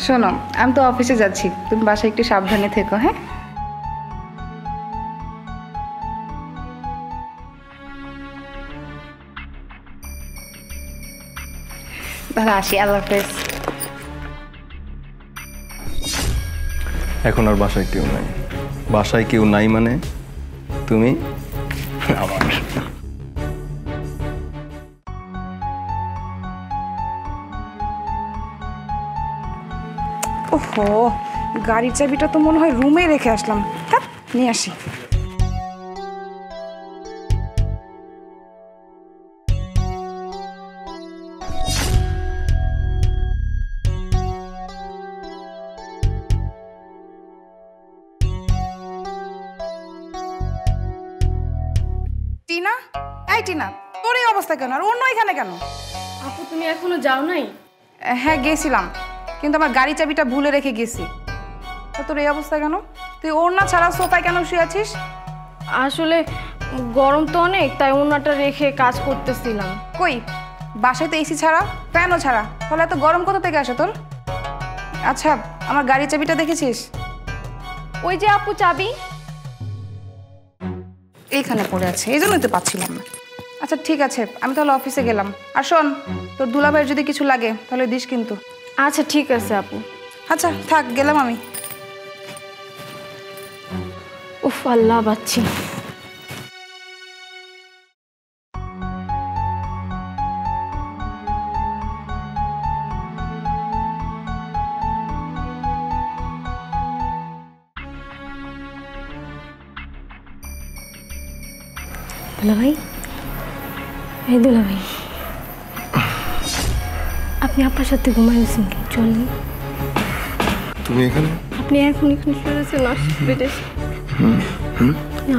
শোনো, আমি তো অফিসে যাচ্ছি, তুমি বাসায় একটু সাবধানে থেকো। হ্যাঁ, তাহলে আসি, আল্লাহ হাফেজ। এখন আর বাসায় কেউ নাই। বাসায় কেউ নাই মানে তুমি আমার। ওহো, গাড়ির চাবিটা তো মনে হয় রুমে রেখে আসলাম। থাক, নিয়ে আসি। টিনা, এই টিনা, তোর এই অবস্থা কেন? আর অন্য এখানে কেন? আপু তুমি এখনো যাও নাই? হ্যাঁ গেছিলাম, কিন্তু আমার গাড়ি চাবিটা ভুলে রেখে গেছি। তো তোর এই অবস্থা কেন? তুই ওড়না ছাড়া সোফায় কেন শুয়ে আছিস? আসলে গরম তো অনেক, তাই ওড়নাটা রেখে কাজ করতেছিলাম। কই, বাসায় তো এসি ছাড়া, ফ্যানও ছাড়া, তাহলে এত গরম কোথা থেকে আসে তোর? আচ্ছা, আমার গাড়ি চাবিটা দেখেছিস? ওই যে আপু চাবি এইখানে পড়ে আছে, এই জন্যই তো পাচ্ছিলাম না। আচ্ছা ঠিক আছে, আমি তাহলে অফিসে গেলাম। আর শোন, তোর দুলাভাইয়ের যদি কিছু লাগে তাহলে দিস কিন্তু। আচ্ছা ঠিক আছে আপু। আচ্ছা থাক, গেলাম আমি। উফ আল্লাহ বাচ্চি। দুলাভাই, এই দুলাভাই, আপনি আপনার সাথে ঘুমাইছেন, চলেন। তুমি এখানে? আপনি এখন এখানে শুয়েছেন না বেডে?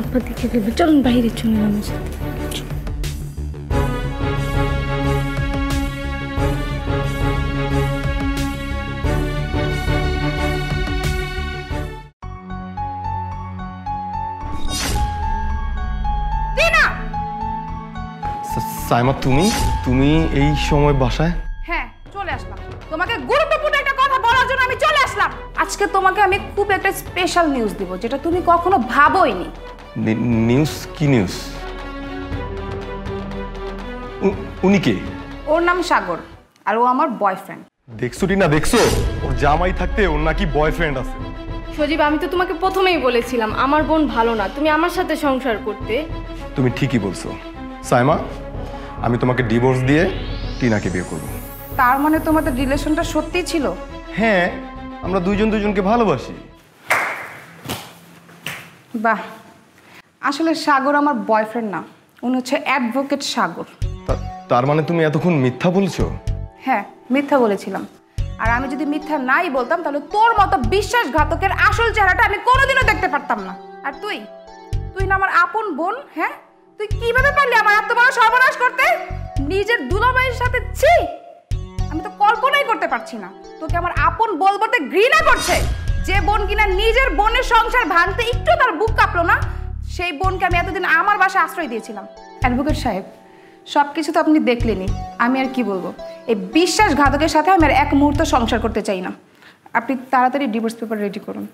আপনার দিকে দেবে, চলুন বাইরে, চলুন আমার সাথে। সাইমা, তুমি এই সময় বাসায়? হ্যাঁ চলে আসলাম, তোমাকে গুরুত্বপূর্ণ একটা কথা বলার জন্য আমি চলে আসলাম। আজকে তোমাকে আমি খুব একটা স্পেশাল নিউজ দিব, যেটা তুমি কখনো ভাবোইনি। নিউজ? কি নিউজ? উনি কে? ওর নাম সাগর, আর ও আমার বয়ফ্রেন্ড। দেখছো টিনা, দেখছো? ওর জামাই থাকতে ওর নাকি বয়ফ্রেন্ড আছে। সজীব, আমি তো তোমাকে প্রথমেই বলেছিলাম আমার বোন ভালো না, তুমি আমার সাথে সংসার করতে। তুমি ঠিকই বলছো সাইমা, আমি তোমাকে ডিভোর্স দিয়ে টিনাকে বিয়ে করব। তার মানে তোমাদের রিলেশনটা সত্যি ছিল? হ্যাঁ, আমরা দুজনকে ভালোবাসি। বাহ, আসলে সাগর আমার বয়ফ্রেন্ড না, উনি হচ্ছে অ্যাডভোকেট সাগর। তার মানে তুমি এতক্ষণ মিথ্যা বলছো? হ্যাঁ মিথ্যা বলেছিলাম, আর আমি যদি মিথ্যা নাই বলতাম তাহলে তোর মতো বিশ্বাসঘাতকের আসল চেহারাটা আমি কোনোদিনও দেখতে পারতাম না। আর তুই না আমার আপন বোন, হ্যাঁ? তুই কিভাবে পারলি আমার এত বড় সর্বনাশ করতে নিজের দুলাভাইয়ের সাথে? ছি, আমি তো কল্পনাই করতে পারছি না। তোকে আমার আপন বলতে ঘৃণা করছে। যে বোন কিনা নিজের বোনের সংসার ভাঙতে একটু তার বুক কাঁপলো না, সেই বোনকে আমি এতদিন আমার বাসায় আশ্রয় দিয়েছিলাম। অ্যাডভোকেট সাহেব, সব কিছু তো আপনি দেখলেনই, আমি আর কি বলবো। এই বিশ্বাসঘাতকের সাথে আমি আর এক মুহূর্ত সংসার করতে চাই না। আপনি তাড়াতাড়ি ডিভোর্স পেপার রেডি করুন।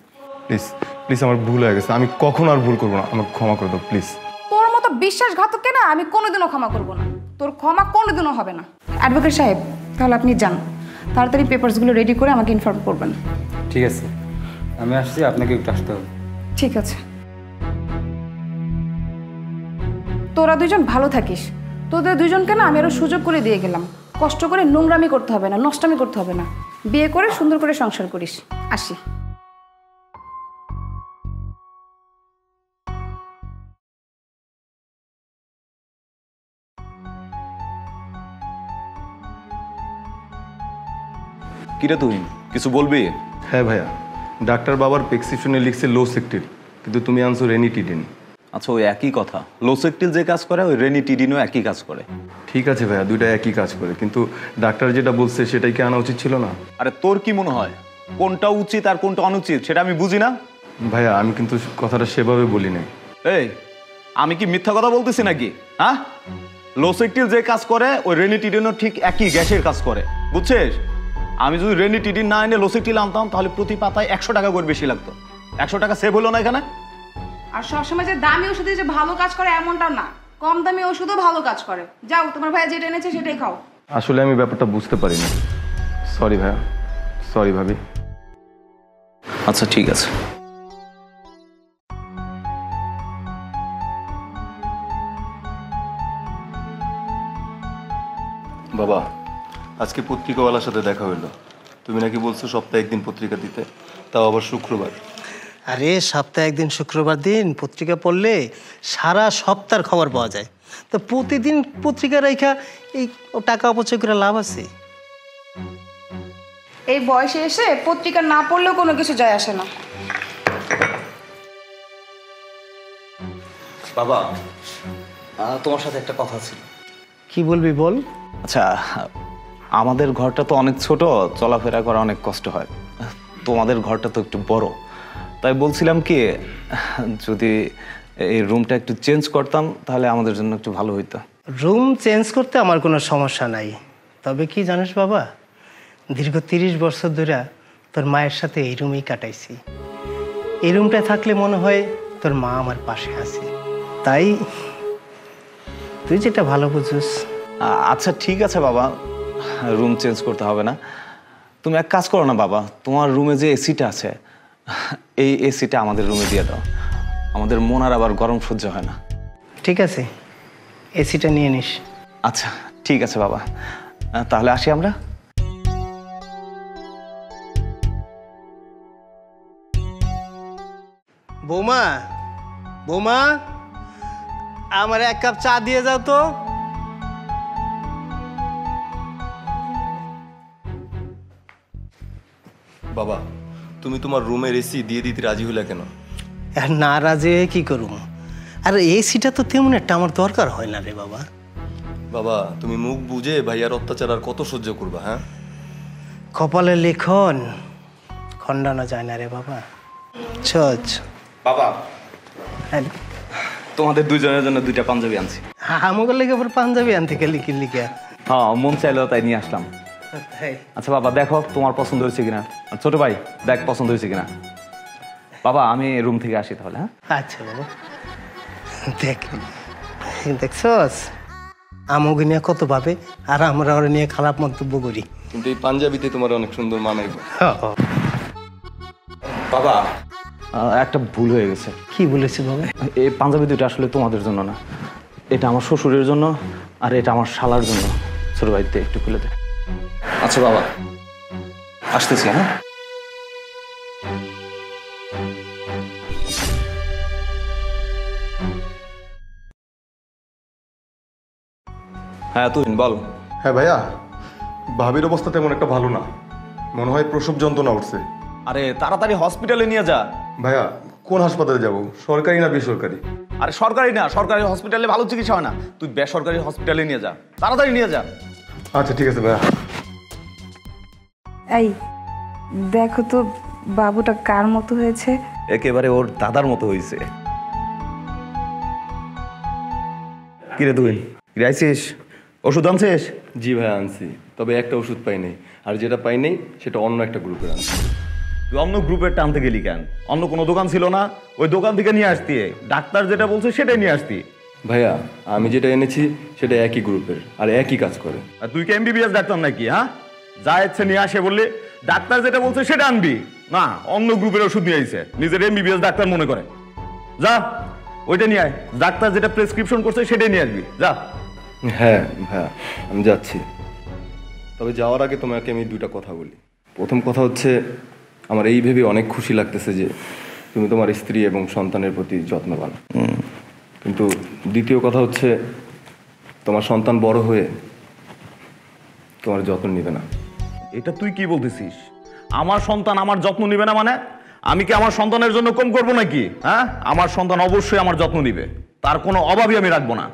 প্লিজ প্লিজ, আমার ভুল হয়ে গেছে, আমি কখনো আর ভুল করবো না, আমাকে ক্ষমা করে দাও প্লিজ। তোর মতো বিশ্বাসঘাতককে না আমি কোনোদিনও ক্ষমা করবো না, তোর ক্ষমা কোনোদিনও হবে না। অ্যাডভোকেট সাহেব, তাহলে আপনি যান, তাড়াতাড়ি পেপারসগুলো রেডি করে আমাকে ইনফর্ম করবেন। ঠিক আছে, আমি আসছি, আপনাকে একটু আসতে হবে। ঠিক আছে, তোরা দুজন ভালো থাকিস। তোদের দুজনকে না আমি আরো সুযোগ করে দিয়ে গেলাম, কষ্ট করে নোংরামি করতে হবে না, নষ্টামি করতে হবে না, বিয়ে করে সুন্দর করে সংসার করিস। আসি। কিরে তুই কিছু বলবি? হ্যাঁ ভাইয়া, ডাক্তার বাবার প্রেসক্রিপশনে লিখছে লো সেক্টিল, কিন্তু তুমি আনছো রেনিটিডিন। আচ্ছা, ওই একই কথা, লোসেকটিল যে কাজ করে ওই রেনিটিডিনও একই কাজ করে। ঠিক আছে ভাইয়া, দুইটা একই কাজ করে, কিন্তু ডাক্তার যেটা বলছে সেটাই কি আনা উচিত ছিল না? আরে তোর কি মনে হয় কোনটা উচিত আর কোনটা অনুচিত সেটা আমি বুঝি না? ভাইয়া আমি কিন্তু কথাটা সেভাবে বলি নাই। এই, আমি কি মিথ্যা কথা বলতেছি নাকি? হ্যাঁ, লোসেকটিল যে কাজ করে ওই রেনিটিডিনও ঠিক একই গ্যাসের কাজ করে, বুঝছিস? আমি যদি রেনি টিডি না এনে লসিকটিল আনতাম তাহলে প্রতি পাতায় 100 টাকা করে বেশি লাগতো। 100 টাকা সেভ হলো না এখানে। আর সবসময় যে দামি ওষুধে যে ভালো কাজ করে এমনটা না, কম দামি ওষুধও ভালো কাজ করে। যাও, তোমার ভাইয়া যেটা এনেছে সেটাই খাও। আসলে আমি ব্যাপারটা বুঝতে পারিনি। সরি ভাইয়া, সরি ভাবি। আচ্ছা ঠিক আছে। বাবা, আজকে পত্রিকাওয়ালার সাথে দেখা হলো। তুমি নাকি বলছো সপ্তাহে একদিন পত্রিকা দিতে, তাও আবার শুক্রবার। আরে সপ্তাহে একদিন শুক্রবার দিন পত্রিকা পড়লে সারা সপ্তাহের খবর পাওয়া যায়। তো প্রতিদিন পত্রিকা রেখা এই টাকা অপচয় করে লাভ আছে? এই বয়সে এসে পত্রিকা না পড়লেও কোনো কিছু যায় আসে না। বাবা, তোমার সাথে একটা কথা ছিল। কি বলবি বল। আচ্ছা, আমাদের ঘরটা তো অনেক ছোট, চলাফেরা করা অনেক কষ্ট হয়। তোমাদের ঘরটা তো একটু বড়, তাই বলছিলাম কি যদি এই রুমটা একটু চেঞ্জ করতাম তাহলে আমাদের জন্য একটু ভালো হইতো। রুম চেঞ্জ করতে আমার কোনো সমস্যা নাই, তবে কি জানিস বাবা, দীর্ঘ 30 বছর ধরে তোর মায়ের সাথে এই রুমেই কাটাইছি। এই রুমটা থাকলে মনে হয় তোর মা আমার পাশে আছে। তাই তুই যেটা ভালো বুঝিস। আচ্ছা ঠিক আছে বাবা, রুম চেঞ্জ করতে হবে না। তুমি এক কাজ করো না বাবা, তোমার রুমে যে এসিটা আছে এই এসিটা আমাদের রুমে দিয়ে দাও। আমাদের মন আর আবার গরম সহ্য হয় না। ঠিক আছে, এসিটা নিয়ে নিস। আচ্ছা ঠিক আছে বাবা, তাহলে আসি আমরা। বৌমা, বৌমা, আমার 1 কাপ চা দিয়ে যাও তো। বাবা, তুমি তোমার রুমের এসি দিয়ে দিতে রাজি হলে কেন? আর না রাজে কি করুম? আর এসিটা তো তেমন একটা আমার দরকার হয় না রে বাবা। বাবা, তুমি মুখ বুঝে ভাইয়ার অত্যাচার আর কত সহ্য করবা? হ্যাঁ, কপালে লেখন খণ্ডানো যায় না রে বাবা। চল বাবা, হ্যাঁ, তোমাদের দুজনের জন্য 2টা পাঞ্জাবি আনছি। আমাকে লেগে আবার পাঞ্জাবি আনতে গেলি কি লিখে? হ্যাঁ, মন চাইলো তাই নিয়ে আসলাম। আচ্ছা বাবা, দেখো তোমার পছন্দ হয়েছে কিনা। আর ছোট ভাই, দেখ পছন্দ হয়েছে কিনা। বাবা, আমি রুম থেকে আসি তাহলে। হ্যাঁ আচ্ছা বাবা, দেখ দেখছস আমাকে নিয়ে কত ভাবে, আর আমরা ওরা নিয়ে খারাপ মন্তব্য করি। কিন্তু এই পাঞ্জাবিতে তোমার অনেক সুন্দর মানাইব। বাবা, একটা ভুল হয়ে গেছে। কি বলেছি বাবা? এই পাঞ্জাবি দুটো আসলে তোমাদের জন্য না, এটা আমার শ্বশুরের জন্য আর এটা আমার শালার জন্য। ছোট ভাইতে একটু খুলে দে। আচ্ছা বাবা, আসতেছি। হ্যাঁ, হ্যাঁ তুই বল। হ্যাঁ ভাইয়া, ভাবির অবস্থা তেমন একটা ভালো না, মনে হয় প্রসব যন্ত্রণা উঠছে। আরে তাড়াতাড়ি হসপিটালে নিয়ে যা। ভাইয়া, কোন হাসপাতালে যাব, সরকারি না বেসরকারি? আরে সরকারি না, সরকারি হসপিটালে ভালো চিকিৎসা হয় না, তুই বেসরকারি হসপিটালে নিয়ে যা, তাড়াতাড়ি নিয়ে যা। আচ্ছা ঠিক আছে ভাইয়া। এই দেখো তো বাবুটা কার মতো হয়েছে। একেবারে ওর দাদার মতো হয়েছে। কিরে তুই আইছিস, ওষুধ আনছিস? জি ভাইয়া, আনছি, তবে একটা ওষুধ পাই নাই, আর যেটা পাই নাই সেটা অন্য একটা গ্রুপের আনছি। তুই অন্য গ্রুপের টানতে গেলি কেন? অন্য কোনো দোকান ছিল না? ওই দোকান থেকে নিয়ে আসতি, ডাক্তার যেটা বলছে সেটাই নিয়ে আসতি। ভাইয়া, আমি যেটা এনেছি সেটা একই গ্রুপের আর একই কাজ করে। আর তুই কি এমবিবিএস ডাক্তার নাকি? হ্যাঁ, যা ইচ্ছে নিয়ে আসে বললে, ডাক্তার যেটা বলছে সেটা আনবি না। অন্য গ্রুপের ওষুধ নিয়ে আইছে, নিজের এমবিবিএস ডাক্তার মনে করে। যা ওইটা নিয়ে আয়, ডাক্তার যেটা প্রেসক্রিপশন করছে সেটাই নিয়ে আসবি, যা। হ্যাঁ ভাইয়া, আমি যাচ্ছি, তবে যাওয়ার আগে তোমাকে আমি 2টা কথা বলি। প্রথম কথা হচ্ছে, আমার এই ভেবে অনেক খুশি লাগতেছে যে তুমি তোমার স্ত্রী এবং সন্তানের প্রতি যত্নবান। কিন্তু দ্বিতীয় কথা হচ্ছে, তোমার সন্তান বড় হয়ে তোমার যত্ন নেবে না। এটা তুই কি বলতেছিস? আমার সন্তান আমার যত্ন নিবে না মানে? আমি কি আমার সন্তানের জন্য কম করবো নাকি? হ্যাঁ, আমার সন্তান অবশ্যই আমার যত্ন নিবে, তার কোনো অভাবই আমি রাখবো না।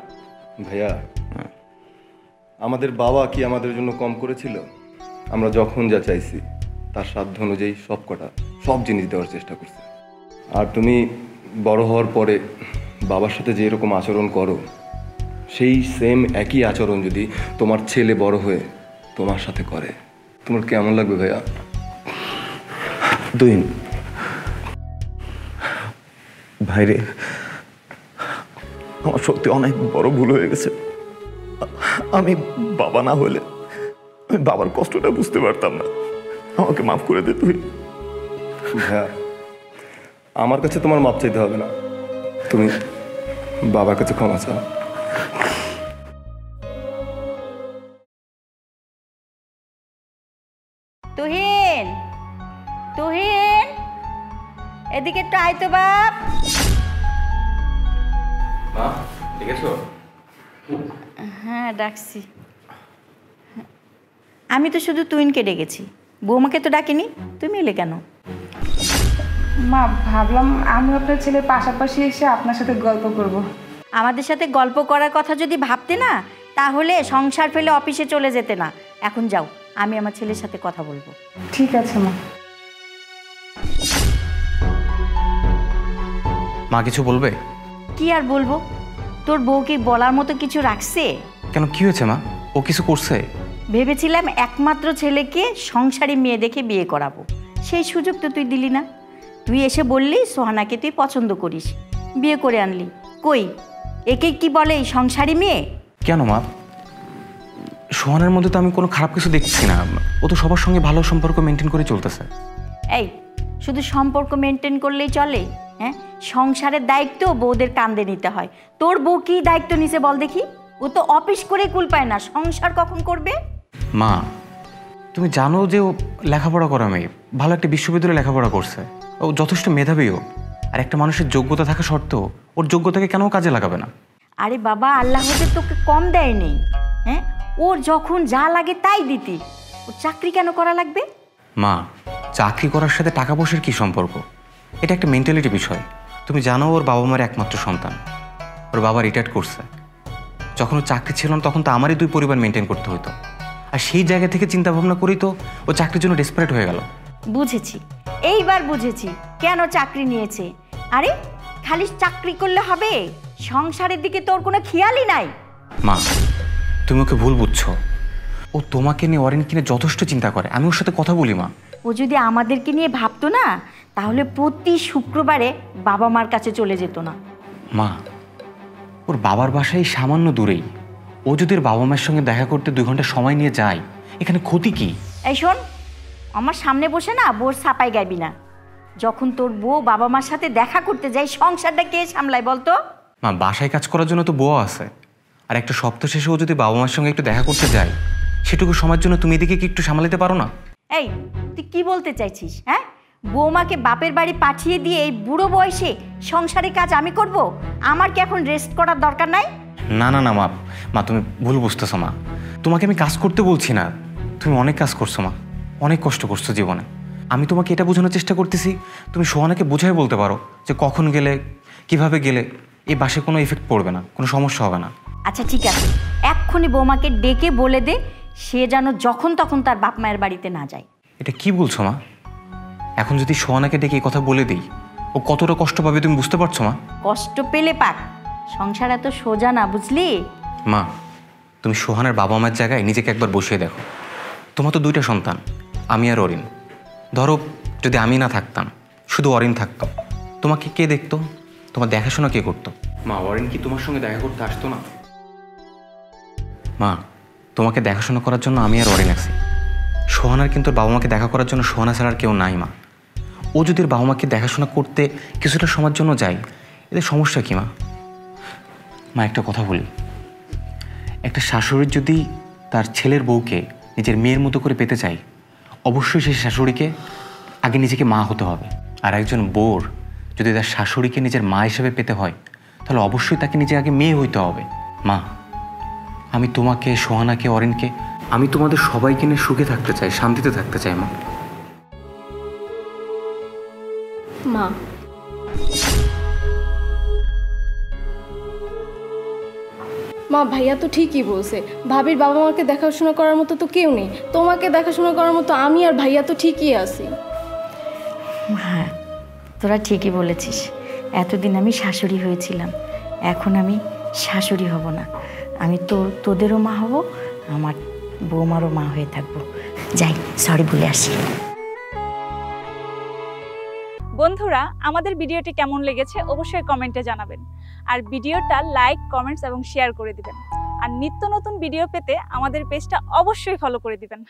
ভাইয়া, আমাদের বাবা কি আমাদের জন্য কম করেছিল? আমরা যখন যা চাইছি তার সাধ্য অনুযায়ী সব জিনিস দেওয়ার চেষ্টা করছে। আর তুমি বড় হওয়ার পরে বাবার সাথে যে এরকম আচরণ করো, সেই সেম একই আচরণ যদি তোমার ছেলে বড় হয়ে তোমার সাথে করে, তোমার কেমন লাগবে ভাইয়া? তুহিন ভাইরে, আমার সত্যি অনেক বড় ভুল হয়ে গেছে। আমি বাবা না হলে আমি বাবার কষ্টটা বুঝতে পারতাম না। আমাকে মাফ করে দে তুই। ভাইয়া, আমার কাছে তোমার মাপ চাইতে হবে না, তুমি বাবার কাছে ক্ষমা চাও। তুহিন, তুহিন, এদিকে একটু আয় তো বাপ। মা দেখেছো? হ্যাঁ ডাকছি। আমি তো শুধু তুহিনকে ডেকেছি, বৌমাকে তো ডাকিনি। তুমি এলে কেন? মা, ভাবলাম আমি আপনার ছেলের পাশাপাশি এসে আপনার সাথে গল্প করব। আমাদের সাথে গল্প করার কথা যদি ভাবতে না, তাহলে সংসার ফেলে অফিসে চলে যেতে না। এখন যাও, আমি আমার ছেলের সাথে কথা বলবো। ঠিক আছে মা। মা কিছু বলবে? কি আর বলবো, তোর বউ কি বলার মতো কিছু রাখছে? কেন, কি হয়েছে মা? ও কিছু করছে? ভেবেছিলাম একমাত্র ছেলেকে সংসারী মেয়ে দেখে বিয়ে করাবো, সেই সুযোগ তো তুই দিলি না। তুই এসে বললি সোহানাকে তুই পছন্দ করিস, বিয়ে করে আনলি। কই, একে কি বলে এই সংসারী মেয়ে? কেন মা, সোহানের মধ্যে তো আমি কোনো খারাপ কিছু দেখছি না। ও তো সবার সঙ্গে ভালো সম্পর্ক মেনটেন করে চলতেছে। এই শুধু সম্পর্ক মেনটেন করলেই চলে? হ্যাঁ, সংসারের দায়িত্ব বউদের কাঁধে নিতে হয়। তোর বউ কি দায়িত্ব নিছে বল দেখি? ও তো অফিস করে কুল পায় না, সংসার কখন করবে? মা তুমি জানো যে ও লেখাপড়া করা মেয়ে, ভালো একটা বিশ্ববিদ্যালয়ে লেখাপড়া করছে, ও যথেষ্ট মেধাবীও। আর একটা মানুষের যোগ্যতা থাকা সত্ত্বেও ওর যোগ্যতাকে কেন কাজে লাগাবে না? আরে বাবা, আল্লাহ হতে তোকে কম দেয় নেই। হ্যাঁ, ওর যখন যা লাগে তাই দিতি, ওর চাকরি কেন করা লাগবে? মা চাকরি করার সাথে টাকা পয়সার কি সম্পর্ক? এটা একটা মেন্টালিটি বিষয়। তুমি জানো ওর বাবা মার একমাত্র সন্তান, ওর বাবা রিটায়ার্ড করছে। যখন ও চাকরি ছিল না তখন তো আমারই দুই পরিবার মেনটেন করতে হতো। আর সেই জায়গা থেকে চিন্তা ভাবনা করেই তো ও চাকরির জন্য ডেসপারেট হয়ে গেল। বুঝেছি, এইবার বুঝেছি কেন চাকরি নিয়েছে। আরে খালি চাকরি করলে হবে? সংসারের দিকে তোর কোনো খেয়ালই নাই। মা তুমি ওকে ভুল বুঝছো। ও তোমাকে নিয়ে অরিনকে নিয়ে যথেষ্ট চিন্তা করে। আমি ওর সাথে কথা বলি মা। ও যদি আমাদেরকে নিয়ে ভাবতো না, তাহলে প্রতি শুক্রবারে বাবা মার কাছে চলে যেত না। মা ওর বাবার বাসায় সামান্য দূরেই, ও যদি ওর বাবা মায়ের সঙ্গে দেখা করতে 2 ঘন্টা সময় নিয়ে যায়, এখানে ক্ষতি কি? এই শোন, আমার সামনে বসে না বোর ছাপাই গাইবি না। যখন তোর বউ বাবা মার সাথে দেখা করতে যায়, সংসারটা কে সামলায় বলতো? মা বাসায় কাজ করার জন্য তো বউ আছে। আর একটা সপ্তাহ শেষে ও যদি বাবা মায়ের সঙ্গে একটু দেখা করতে যায়, সেটুকু সময়ের জন্য তুমি এদিকে কি একটু সামলাতে পারো না? এই তুই কি বলতে চাইছিস? হ্যাঁ, বৌমাকে বাপের বাড়ি পাঠিয়ে দিয়ে এই বুড়ো বয়সে সংসারের কাজ আমি করব? আমার কি এখন রেস্ট করার দরকার নাই? না না না মা, মা তুমি ভুল বুঝতেছো। মা তোমাকে আমি কাজ করতে বলছি না, তুমি অনেক কাজ করছো মা, অনেক কষ্ট করছো জীবনে। আমি তোমাকে এটা বোঝানোর চেষ্টা করতেছি, তুমি সোহানাকে বোঝাই বলতে পারো যে কখন গেলে, কিভাবে গেলে এই বাসে কোনো ইফেক্ট পড়বে না, কোনো সমস্যা হবে না। আচ্ছা ঠিক আছে, এক্ষুনি বৌমাকে ডেকে বলে দে সে যেন যখন তখন তার বাপ মায়ের বাড়িতে না যায়। এটা কি বলছো মা? এখন যদি সোহানাকে ডেকে এই কথা বলে দিই, ও কতটা কষ্ট পাবে তুমি বুঝতে পারছো মা? কষ্ট পেলে পাক, সংসার এত সোজা না, বুঝলি? মা তুমি সোহানের বাবা মায়ের জায়গায় নিজেকে একবার বসিয়ে দেখো। তোমার তো 2টা সন্তান, আমি আর অরিন। ধরো যদি আমি না থাকতাম, শুধু অরিন থাকতো, তোমাকে কে দেখতো? তোমার দেখাশোনা কে করতো? মা অরিন কি তোমার সঙ্গে দেখা করতে আসতো না? মা তোমাকে দেখাশোনা করার জন্য আমি আর অরিন আছি। সোহানার কিন্তু বাবা মাকে দেখা করার জন্য সোহানা ছাড়া আর কেউ নাই মা। ও যদি ওর বাবা মাকে দেখাশোনা করতে কিছুটা সময়ের জন্য যায়, এদের সমস্যা কি মা? মা একটা কথা বলি, একটা শাশুড়ির যদি তার ছেলের বউকে নিজের মেয়ের মতো করে পেতে চায়, অবশ্যই সেই শাশুড়িকে আগে নিজেকে মা হতে হবে। আর একজন বউর যদি তার শাশুড়িকে নিজের মা হিসেবে পেতে হয়, তাহলে অবশ্যই তাকে নিজে আগে মেয়ে হইতে হবে। মা আমি তোমাকে, সোহানাকে, অরিনকে, আমি তোমাদের সবাইকে নিয়ে সুখে থাকতে চাই, শান্তিতে থাকতে চাই মা। মা মা ভাইয়া তো ঠিকই বলছে, ভাবির বাবা মাকে দেখাশোনা করার মতো তো কেউ নেই, তোমাকে দেখাশোনা করার মতো আমি আর ভাইয়া তো ঠিকই আছি। হ্যাঁ, তোরা ঠিকই বলেছিস। এতদিন আমি শাশুড়ি হয়েছিলাম, এখন আমি শাশুড়ি হব না, আমি তোদেরও মা হব, আমার বৌমারও মা হয়ে থাকবো। যাই সরি বলে আসি। বন্ধুরা, আমাদের ভিডিওটি কেমন লেগেছে অবশ্যই কমেন্টে জানাবেন। আর ভিডিওটা লাইক, কমেন্টস এবং শেয়ার করে দিবেন। আর নিত্য নতুন ভিডিও পেতে আমাদের পেজটা অবশ্যই ফলো করে দিবেন।